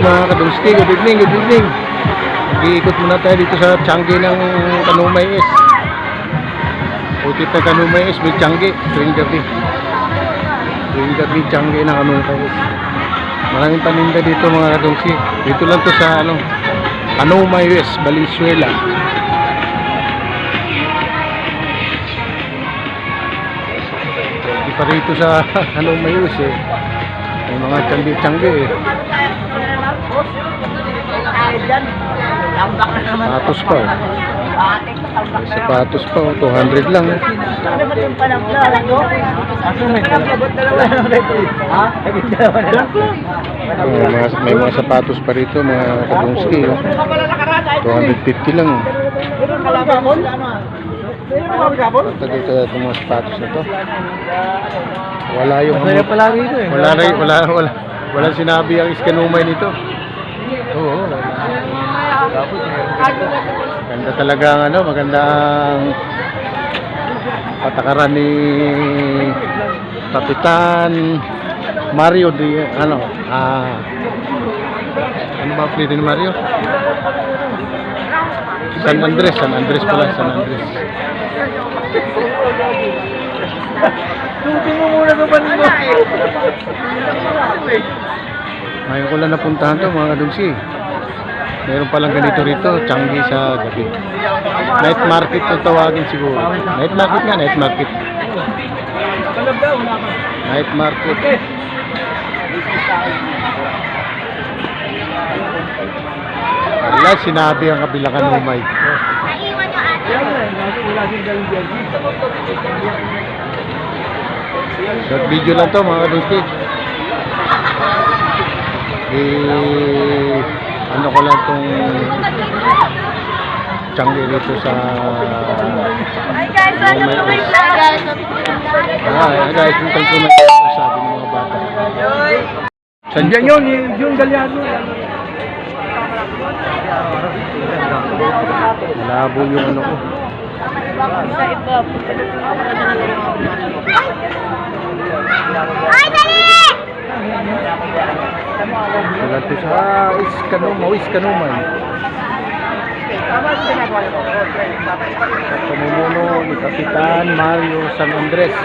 mga kadungski, good evening, good evening. Mag-iikot muna tayo dito sa Changi ng Tanumay S. Putit na Tanumay S, may Changi, tuwing gabi. Tuwing gabi, Changi ng Tanumay S. Maraming paninda dito mga kadungski. Dito lang to sa Tanumay S, Valenzuela. Di pa rito sa Tanumay S eh. May mga Changi-Changi eh. Sapatos pa oh. May sapatos pa oh. 200 lang eh. May mga sapatos pa rito mga kadungski oh. 250 lang oh. Tagal ka itong mga sapatos na to. Wala yung wala sinabi ang iskanumay nito. Oo. Ganda talaga ang magandang patakaran ni Kapitan Mario di ano ba apelido ni Mario? San Andres pala, San Andres. Tutin mo muna sa panin mo. Ngayon ko lang napuntahan to mga kadungsi. Meron palang ganito rito, Changi sa gabi. Night market to tawagin siguro. Night market nga, night market. Night market. Wala, sinabi ang kabilang kanumay. Short video lang to mga kadungsi. Ano ko lang tong Changi rito sa guys, yung kalkumay sabi ng mga bata. Sandiyan yun, yung galyado. Malabo yung ano ko. Ay, dali! Wala ito sa Iskanumay. Pamumuno ni Kapitan Mario San Andres.